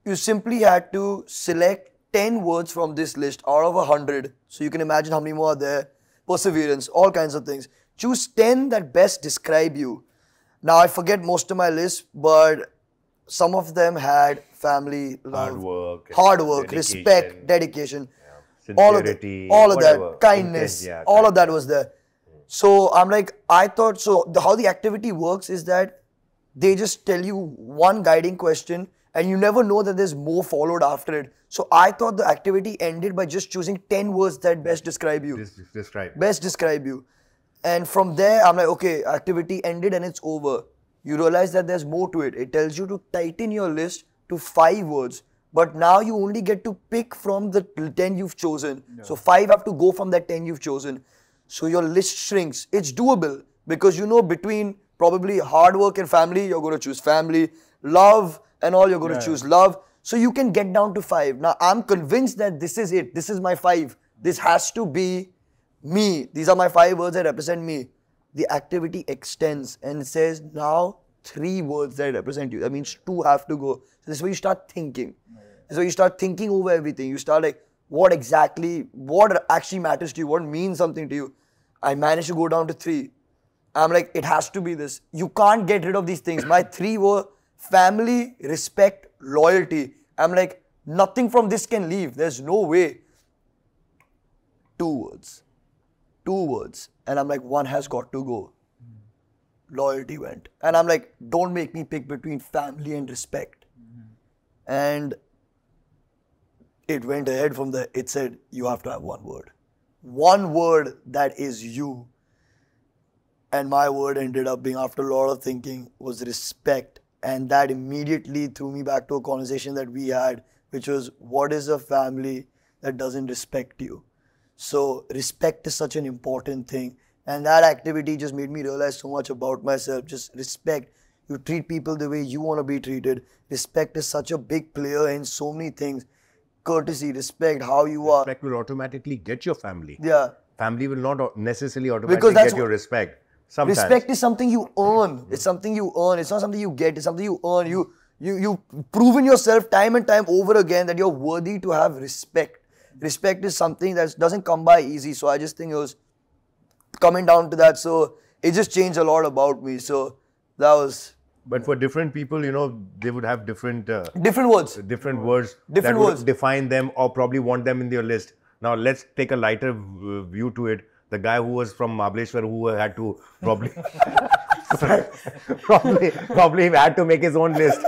Speaker 1: you simply had to select 10 words from this list out of 100. So you can imagine how many more are there. Perseverance, all kinds of things. Choose 10 that best describe you. Now, I forget most of my list, but some of them had family, love, hard work, respect, dedication, all of
Speaker 3: sincerity,
Speaker 1: that,
Speaker 3: whatever,
Speaker 1: kindness,
Speaker 3: intent, yeah,
Speaker 1: all of that was there. So I'm like, I thought, so how the activity works is that they just tell you one guiding question and you never know that there's more followed after it. So I thought the activity ended by just choosing 10 words that best describe you. Best describe you. And from there, I'm like, okay, activity ended and it's over. You realize that there's more to it. It tells you to tighten your list to 5 words. But now you only get to pick from the 10 you've chosen. Yeah. So 5 have to go from that 10 you've chosen. So your list shrinks. It's doable because you know between probably hard work and family, you're going to choose family. Love and all, you're going to choose love. So you can get down to 5. Now I'm convinced that this is it. This is my 5. This has to be me. These are my 5 words that represent me. The activity extends and it says now 3 words that represent you. That means 2 have to go. So this is where you start thinking. This is where you start thinking over everything. You start like, what actually matters to you? What means something to you? I managed to go down to 3. I'm like, it has to be this. You can't get rid of these things. My 3 were family, respect, loyalty. I'm like, nothing from this can leave. There's no way. 2 words. 2 words. And I'm like, 1 has got to go. Loyalty went. And I'm like, don't make me pick between family and respect. And it went ahead from there. It said, you have to have 1 word. 1 word that is you. And my word ended up being, after a lot of thinking, was respect. And that immediately threw me back to a conversation that we had, which was, what is a family that doesn't respect you? So respect is such an important thing. And that activity just made me realize so much about myself. Just respect. You treat people the way you want to be treated. Respect is such a big player in so many things. Courtesy, respect, how you are.
Speaker 3: Respect will automatically get your family.
Speaker 1: Yeah.
Speaker 3: Family will not necessarily automatically get your respect. Sometimes.
Speaker 1: Respect is something you earn. It's something you earn. It's not something you get. It's something you earn. You've proven yourself time and time over again that you're worthy to have respect. Respect is something that doesn't come by easy. So I just think it was coming down to that. So it just changed a lot about me. So that was...
Speaker 3: But for different people, you know, they would have different...
Speaker 1: different words.
Speaker 3: Different words
Speaker 1: that
Speaker 3: would define them or probably want them in your list. Now let's take a lighter view to it. The guy who was from Mahabaleshwar who had to probably... probably had to make his own list.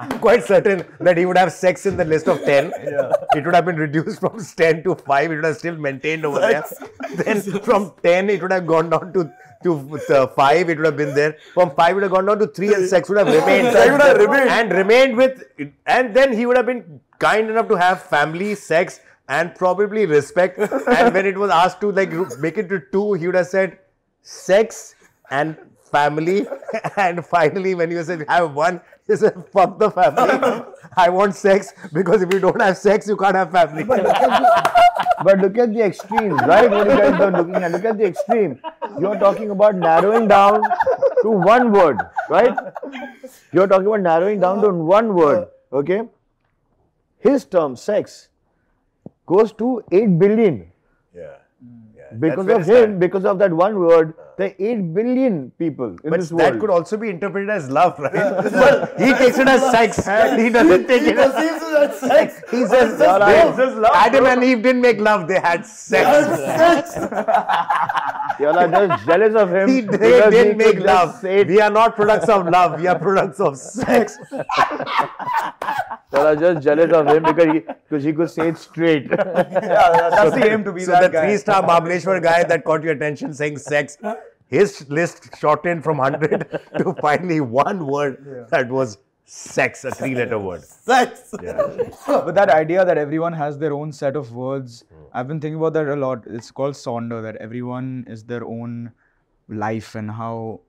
Speaker 3: I'm quite certain that he would have sex in the list of 10. Yeah. It would have been reduced from 10 to 5. It would have still maintained over there. Then from 10, it would have gone down to 5. It would have been there. From 5, it would have gone down to 3 and sex would have remained. And remained with... And then he would have been kind enough to have family, sex and probably respect. And when it was asked to like make it to 2, he would have said sex and family. And finally, when you said have 1, he said, fuck the family. I want sex because if you don't have sex, you can't have family.
Speaker 2: But look at the extremes, right? What you guys are looking at. Look at the extreme. You're talking about narrowing down to 1 word, right? You're talking about narrowing down to 1 word, okay? His term, sex, goes to 8 billion.
Speaker 3: Yeah.
Speaker 2: Because of him, because of that 1 word, there are 8 billion people in this world.
Speaker 3: That could also be interpreted as love, right? But he takes it as sex. He doesn't take it as sex. He says, Adam and Eve didn't make love, they had sex.
Speaker 2: You're just jealous of him.
Speaker 3: They didn't make love. We are not products of love, we are products of sex.
Speaker 2: You're just jealous of him because he could say it straight.
Speaker 4: That's the aim to be that guy.
Speaker 3: So the 3-star Mahabaleshwar guy that caught your attention saying sex, his list shortened from 100 to finally 1 word that was sex, a 3-letter word.
Speaker 1: Sex!
Speaker 3: Yeah.
Speaker 4: But that idea that everyone has their own set of words, I've been thinking about that a lot. It's called Sonder, that everyone is their own life, and how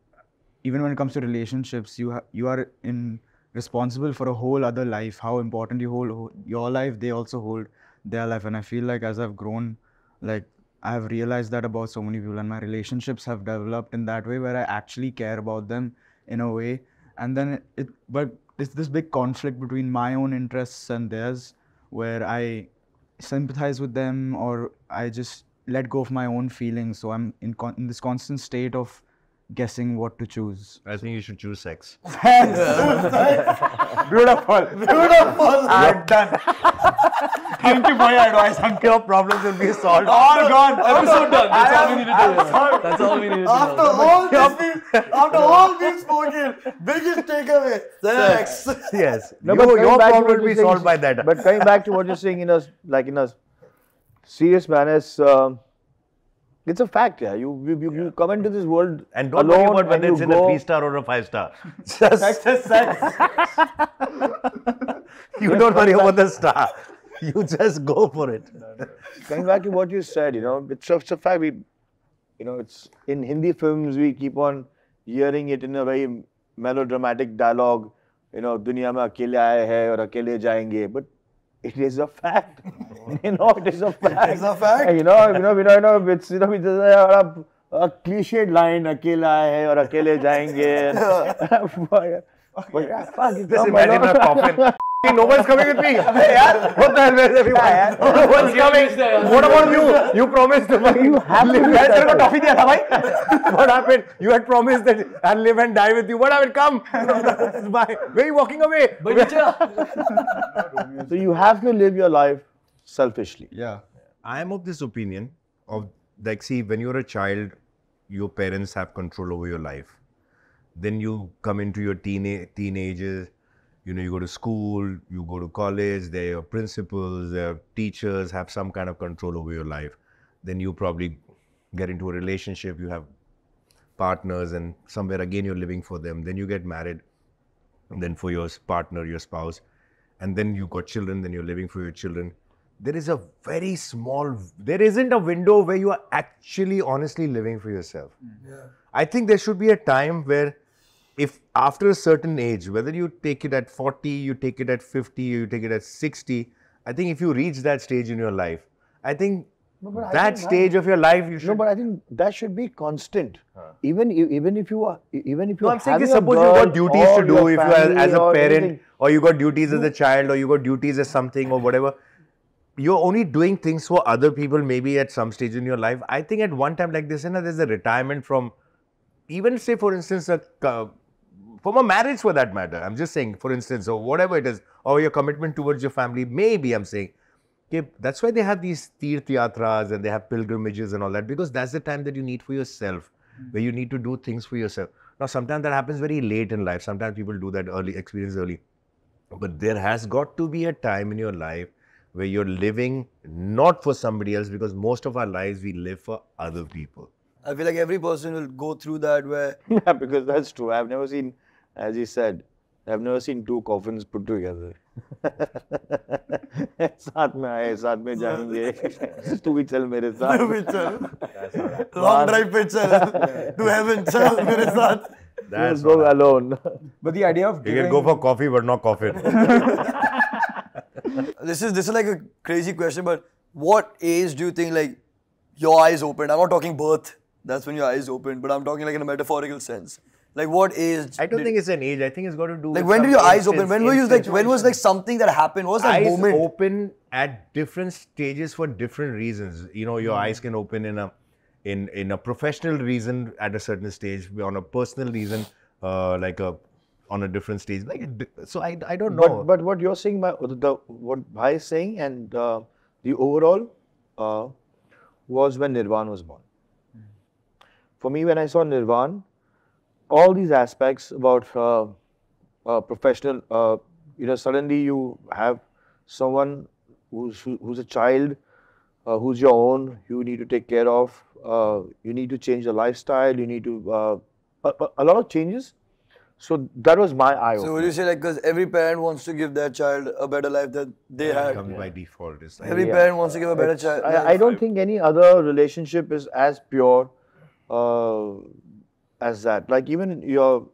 Speaker 4: even when it comes to relationships, you are responsible for a whole other life. How important you hold your life, they also hold their life. And I feel like as I've grown, like I have realized that about so many people, and my relationships have developed in that way where I actually care about them in a way. And then but it's this big conflict between my own interests and theirs, where I sympathize with them or I just let go of my own feelings. So I'm in this constant state of guessing what to choose.
Speaker 3: I think you should choose sex.
Speaker 4: Beautiful. I'm done.
Speaker 3: Thank you for your advice. I'm sure problems will be solved.
Speaker 5: All gone. Episode done. That's all we needed to hear. That's all we needed to know.
Speaker 1: After all we've spoken, biggest takeaway, sex.
Speaker 3: Yes.
Speaker 2: No, but
Speaker 3: Your
Speaker 2: coming back to
Speaker 3: problem
Speaker 2: what
Speaker 3: will be
Speaker 2: you're saying-
Speaker 3: solved by that.
Speaker 2: But coming back to what you're saying in a serious manner, it's a fact. Yeah, you come into this world
Speaker 3: And don't
Speaker 2: alone
Speaker 3: worry about whether
Speaker 2: and
Speaker 3: it's
Speaker 2: you
Speaker 3: in a
Speaker 2: go.
Speaker 3: 3-star or a 5-star.
Speaker 1: Sex is sex.
Speaker 3: You don't worry about the star. You just go for it.
Speaker 2: Coming back to what you said, it's a fact. It's in Hindi films we keep on hearing it in a very melodramatic dialogue. दुनिया में अकेले आए हैं और अकेले जाएंगे. But it is a fact. It is a fact.
Speaker 1: It's a fact.
Speaker 2: It's a cliched line. अकेले आए हैं और अकेले जाएंगे.
Speaker 3: Just imagine a coffin. No one's coming with me. What the hell is everyone? No one's coming. What about you? You promised to
Speaker 2: You have to
Speaker 3: live. What happened? You had promised that I'll live and die with you. What happened? Come. Bye. Where are you walking away?
Speaker 2: So you have to live your life selfishly.
Speaker 4: Yeah.
Speaker 3: I am of this opinion of see, when you're a child, your parents have control over your life. Then you come into your teenagers. You go to school, you go to college, their principals, their teachers have some kind of control over your life. Then you probably get into a relationship, you have partners, and somewhere again you're living for them. Then you get married, and then for your partner, your spouse, and then you got children, then you're living for your children. There is a very small, there isn't a window where you are actually honestly living for yourself.
Speaker 1: Yeah.
Speaker 3: I think there should be a time where if after a certain age, whether you take it at 40, you take it at 50, you take it at 60, I think if you reach that stage in your life, I think that stage of your life you should...
Speaker 2: No, but I think that should be constant. Even if you are,
Speaker 3: No, I'm saying suppose you got duties to do, if you are as a parent, or you got duties as a child, or you got duties as something or whatever, you're only doing things for other people maybe at some stage in your life. I think at one time like this, there's a retirement from, even say for instance, from a marriage for that matter. I'm just saying, for instance, or whatever it is, or your commitment towards your family, maybe I'm saying, okay, that's why they have these Tirth Yatras and they have pilgrimages and all that, because that's the time that you need for yourself, where you need to do things for yourself. Now, sometimes that happens very late in life. Sometimes people do that early, experience early. But there has got to be a time in your life where you're living not for somebody else, because most of our lives we live for other people.
Speaker 1: I feel like every person will go through that where...
Speaker 2: Yeah, because that's true. I've never seen, as you said, I've never seen two coffins put together. साथ में आए, साथ में जाएंगे. तू भी चल मेरे साथ.
Speaker 1: तू भी चल. Long drive पे चल. To heaven चल मेरे साथ.
Speaker 2: Let's go alone.
Speaker 4: But the idea of
Speaker 3: You can go for coffee, but not coffin.
Speaker 1: This is like a crazy question, but what age do you think like your eyes opened? I'm not talking birth. That's when your eyes opened, but I'm talking like in a metaphorical sense. Like what age?
Speaker 3: I don't think it's an age. I think it's got to do
Speaker 1: Like
Speaker 3: with
Speaker 1: when did your
Speaker 3: some
Speaker 1: eyes open?
Speaker 3: instance-
Speaker 1: When were you like? When was like something that happened? What was that
Speaker 3: eyes
Speaker 1: moment?
Speaker 3: open at different stages for different reasons. Your eyes can open in a professional reason at a certain stage, on a personal reason, on a different stage. So I don't know.
Speaker 2: But what you're saying, what Bhai is saying, and the overall was when Nirvan was born. For me, when I saw Nirvan, all these aspects about professional, suddenly you have someone who's a child, who's your own, you need to take care of, you need to change the lifestyle, you need to, a lot of changes. So that was my eye opener.
Speaker 1: So would you say like, because every parent wants to give their child a better life that they had.
Speaker 3: Comes by default. It's like,
Speaker 1: Every parent wants to give a better child.
Speaker 2: I don't think any other relationship is as pure as that. Like even your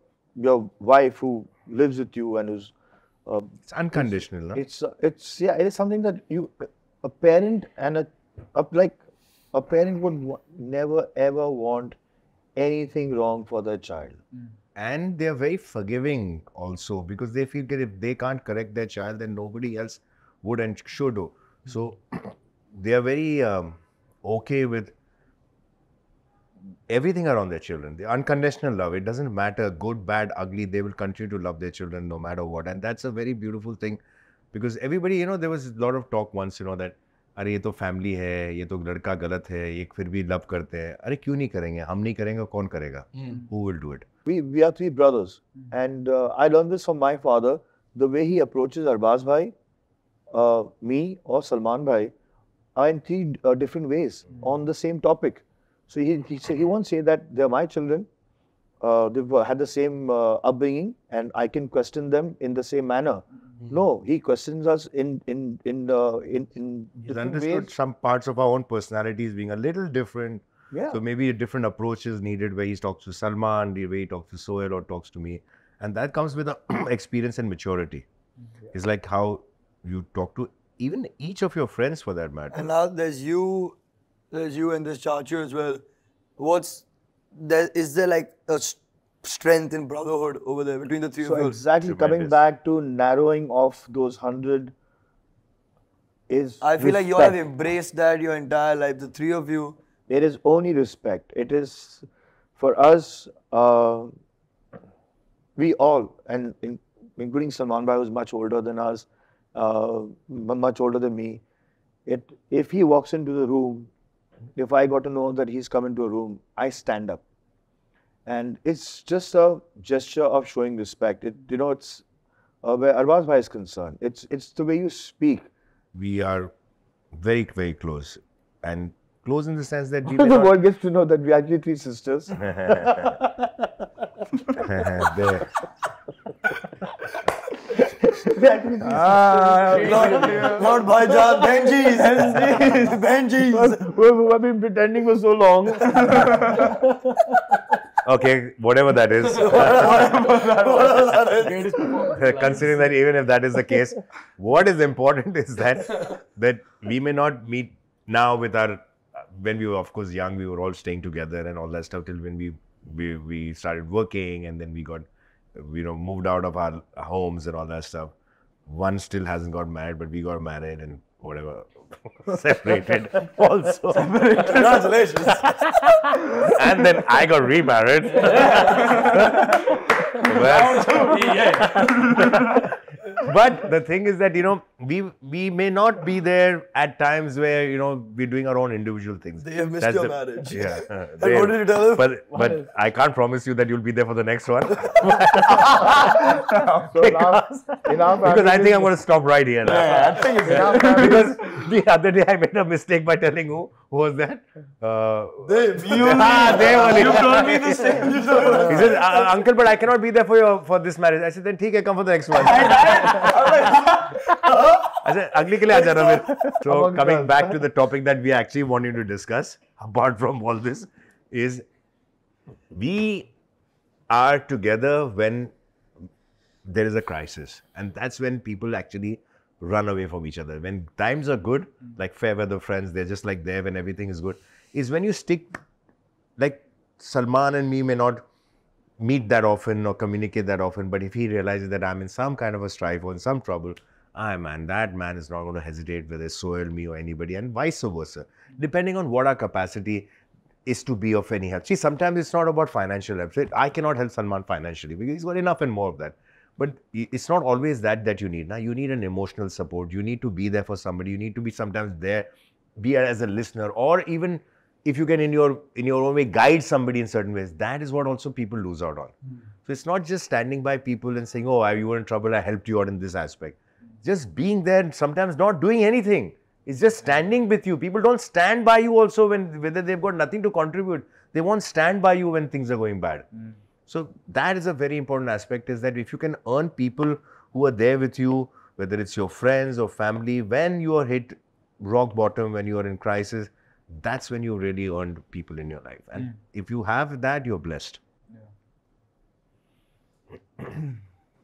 Speaker 2: wife who lives with you and who's
Speaker 3: it's unconditional. No?
Speaker 2: it is something that a parent and a parent would never ever want anything wrong for their child.
Speaker 3: And they're very forgiving also, because they feel that if they can't correct their child, then nobody else would and should do. So they are very okay with everything around their children. The unconditional love, it doesn't matter, good, bad, ugly, they will continue to love their children no matter what. And that's a very beautiful thing Because everybody, you know, there was a lot of talk once, you know, that अरे ये तो family है, ये तो लड़का गलत है, ये फिर भी लव करते हैं. अरे क्यों नहीं करेंगे? हम नहीं करेंगे, कौन करेगा? Who will do it?
Speaker 2: We are three brothers, and I learned this from my father. The way he approaches Arbaaz bhai, me or Salman bhai, are in three different ways on the same topic. So he won't say that they're my children. They've had the same upbringing, and I can question them in the same manner. No, he questions us in
Speaker 3: He's
Speaker 2: different
Speaker 3: understood
Speaker 2: ways.
Speaker 3: some parts of our own personalities being a little different.
Speaker 2: Yeah.
Speaker 3: So maybe a different approach is needed where he talks to Salman, the way he talks to Sohail or talks to me. And that comes with experience and maturity. It's like how you talk to even each of your friends for that matter.
Speaker 1: And now there's you and this Chachu as well. Is there like a strength in brotherhood over there between the three
Speaker 2: So
Speaker 1: of you?
Speaker 2: exactly coming
Speaker 3: Tremendous.
Speaker 2: back to narrowing off those 100 is
Speaker 1: I feel like you all have
Speaker 2: respect.
Speaker 1: embraced that your entire life, the three of you.
Speaker 2: It is only respect. It is for us, we all, and including Salman bhai, who's much older than us, much older than me. If he walks into the room, if I got to know that he's come into a room, I stand up. And it's just a gesture of showing respect. It's where Arbaaz bhai is concerned. It's the way you speak.
Speaker 3: We are very, very close. And close in the sense that we may
Speaker 2: The
Speaker 3: not-
Speaker 2: world gets to know that we are actually three sisters.
Speaker 3: There.
Speaker 1: Not Bhaijan, Benjis. Benjis.
Speaker 2: Who have been pretending for so long.
Speaker 3: Okay, whatever that is. Considering that even if that is the case, what is important is that we may not meet now with our, when we were of course young, we were all staying together and all that stuff till when we started working, and then we got, you know, moved out of our homes and all that stuff. One still hasn't got married, but we got married and whatever. Separated also.
Speaker 1: Congratulations.
Speaker 3: And then I got remarried. But the thing is that, you know, we may not be there at times where, you know, we're doing our own individual things.
Speaker 1: They have missed
Speaker 3: That's
Speaker 1: your
Speaker 3: the-
Speaker 1: marriage.
Speaker 3: Yeah.
Speaker 1: And what did you tell them?
Speaker 3: But I can't promise you that you'll be there for the next one.
Speaker 2: So in our
Speaker 3: Because I think I'm going to stop right here now.
Speaker 2: I think it's in our family.
Speaker 3: Because the other day I made a mistake by telling who was that?
Speaker 1: Dave, you
Speaker 3: only.
Speaker 1: you told me the same. You told me.
Speaker 3: He says, uncle, but I cannot be there for this marriage. I said, then ठीक है, come for the next one. I said, अगली के लिए आ जाना फिर. So coming back to the topic that we actually wanted to discuss, apart from all this, is we are together when there is a crisis, and that's when people actually run away from each other. When times are good, like fair weather friends, they're just like there when everything is good, is when you stick, like Salman and me may not meet that often or communicate that often, but if he realizes that I'm in some kind of a strife or in some trouble, that man is not going to hesitate whether it's Sohail, me or anybody, and vice versa, depending on what our capacity is to be of any help. See, sometimes it's not about financial help. I cannot help Salman financially because he's got enough and more of that. But it's not always that you need. Now, you need an emotional support. You need to be there for somebody. You need to be sometimes there, be as a listener, or even if you can in your own way guide somebody in certain ways. That is what also people lose out on. So it's not just standing by people and saying, oh, you were in trouble, I helped you out in this aspect. Just being there and sometimes not doing anything. It's just standing with you. People don't stand by you also whether they've got nothing to contribute. They won't stand by you when things are going bad. So that is a very important aspect, is that if you can earn people who are there with you, whether it's your friends or family, when you are hit rock bottom, when you are in crisis, that's when you really earned people in your life. And if you have that, you're blessed.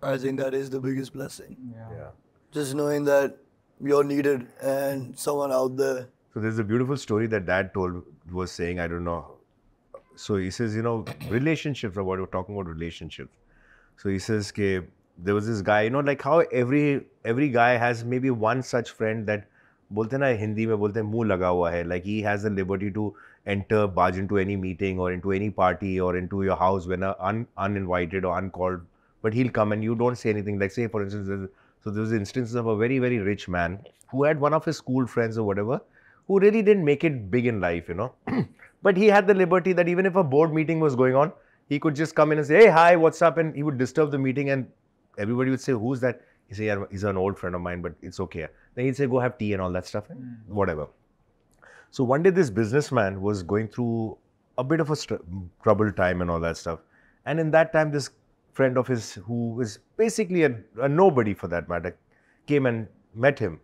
Speaker 1: I think that is the biggest blessing.
Speaker 3: Yeah.
Speaker 1: Just knowing that you're needed and someone out there.
Speaker 3: So there's a beautiful story that Dad was saying, I don't know. So he says, you know, relationships, about we're talking about relationships. So he says, there was this guy, you know, like how every guy has maybe one such friend that बोलते ना हिंदी में बोलते हैं मुंह लगा हुआ है, like he has the liberty to barge into any meeting or into any party or into your house when uninvited or uncalled, but he'll come and you don't say anything. Like say for instance, there's So there was instances of a very, very rich man who had one of his school friends or whatever, who really didn't make it big in life, you know. But he had the liberty that even if a board meeting was going on, he could just come in and say, hey, hi, what's up? And he would disturb the meeting and everybody would say, who's that? He'd say, yeah, he's an old friend of mine, but it's okay. Then he'd say, go have tea and all that stuff, and whatever. So one day this businessman was going through a bit of a troubled time and all that stuff. And in that time, this friend of his, who was basically a nobody for that matter, came and met him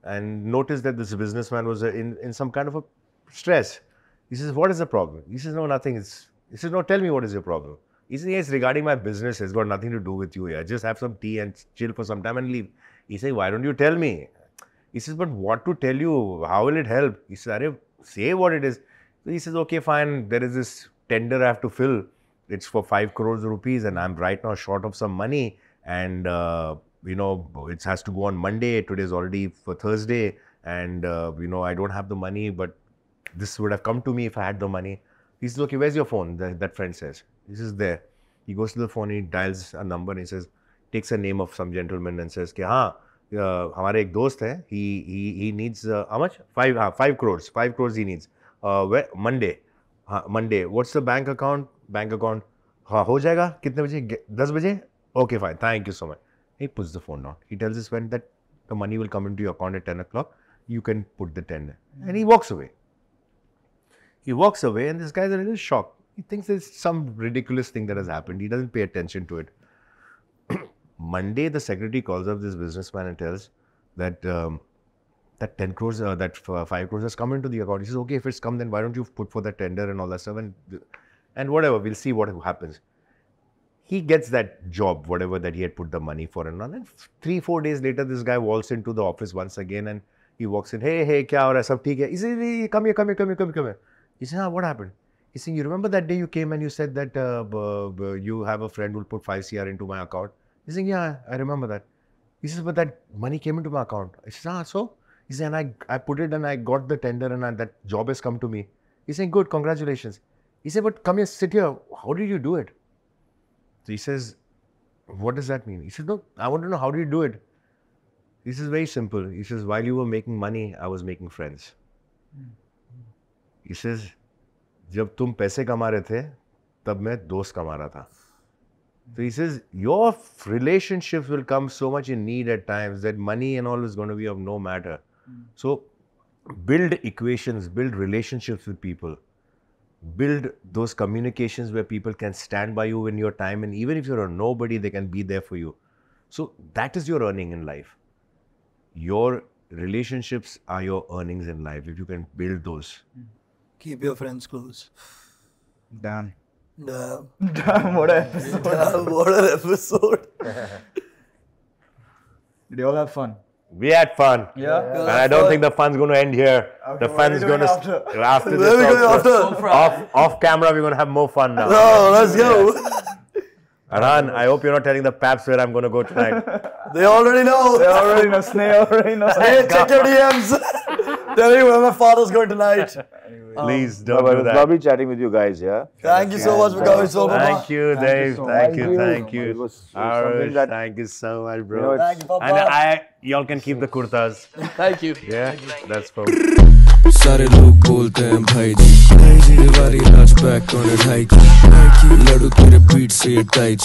Speaker 3: and noticed that this businessman was in some kind of a stress. He says, what is the problem? He says, no, nothing. He says, no, tell me what is your problem. He says, yes, regarding my business, it's got nothing to do with you here. Just have some tea and chill for some time and leave. He says, why don't you tell me? He says, but what to tell you? How will it help? He says, Arey, say what it is. So he says, okay, fine. There is this tender I have to fill. It's for 5 crores rupees and I'm right now short of some money. And, you know, it has to go on Monday. Today is already for Thursday. And, you know, I don't have the money, but this would have come to me if I had the money. He says, okay, where's your phone? That friend says. He says, there. He goes to the phone, he dials a number and he says, takes a name of some gentleman and says, हाँ, हमारे एक दोस्त है, he needs how much? 5 crores. 5 crores he needs. Where? Monday. Monday. What's the bank account? Bank account. हाँ, हो जाएगा? कितने बजे? 10 बजे? Okay, fine. Thank you so much. He puts the phone down. He tells his friend that the money will come into your account at 10 o'clock. You can put the tender. And he walks away. He walks away and this guy is a little shocked. He thinks there's some ridiculous thing that has happened. He doesn't pay attention to it. Monday, the secretary calls up this businessman and tells that that 10 crores, that 5 crores has come into the account. He says, okay, if it's come, then why don't you put for the tender and all that stuff and whatever, we'll see what happens. He gets that job, whatever that he had put the money for and all. And 3-4 days later, this guy walks into the office once again and he walks in, hey, kya ho raha hai? Sab theek hai? He says, hey, come here. He says, what happened? He's saying, you remember that day you came and you said that you have a friend who will put 5 CR into my account? He's saying, yeah, I remember that. He says, but that money came into my account. I says, so? He says, and I put it and I got the tender and that job has come to me. He's saying, good, congratulations. He said, but come here, sit here. How did you do it? So he says, what does that mean? He says, no, I want to know, how do you do it? He says, very simple. He says, while you were making money, I was making friends. He says, जब तुम पैसे कमा रहे थे, तब मैं दोस्त कमा रहा था. So he says, your relationships will come so much in need at times that money and all is going to be of no matter. So build equations, build relationships with people. Build those communications where people can stand by you in your time, and even if you're a nobody, they can be there for you. So that is your earning in life. Your relationships are your earnings in life, if you can build those.
Speaker 1: Keep your friends close.
Speaker 4: Damn.
Speaker 1: Damn.
Speaker 4: Damn, what an episode.
Speaker 1: Damn, what an episode.
Speaker 4: Did you all have fun?
Speaker 3: We had fun.
Speaker 4: Yeah.
Speaker 3: And I don't think the fun's going to end here.
Speaker 4: Okay,
Speaker 3: the fun's going to after
Speaker 1: Where are we
Speaker 3: this.
Speaker 1: going after?
Speaker 3: Off camera, we're going to have more fun now.
Speaker 1: No, let's go.
Speaker 3: Arhaan, I hope you're not telling the paps where I'm going to go tonight.
Speaker 1: They already know.
Speaker 4: They already know. Sneh already knows.
Speaker 1: Hey, check your DMs. Tell me where my father's going tonight.
Speaker 3: Please don't
Speaker 2: It
Speaker 3: do
Speaker 2: was
Speaker 3: that.
Speaker 2: lovely chatting with you guys, yeah?
Speaker 1: Thank you so much for coming, Salman.
Speaker 3: Thank you, Dave.
Speaker 4: so
Speaker 3: Thank
Speaker 2: much.
Speaker 3: you.
Speaker 2: Thank you. It was something that-
Speaker 3: Thank you so much,
Speaker 2: You
Speaker 3: bro.
Speaker 2: know,
Speaker 1: Thank you, Papa.
Speaker 3: And y'all can keep the kurtas.
Speaker 5: Thank you.
Speaker 3: Yeah, that's for.
Speaker 6: सारे लोग बोलते हैं भाई जी दीवारी नाच back on ढाई की लड़ू तेरे बीट से ये टाइट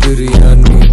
Speaker 6: बिरयानी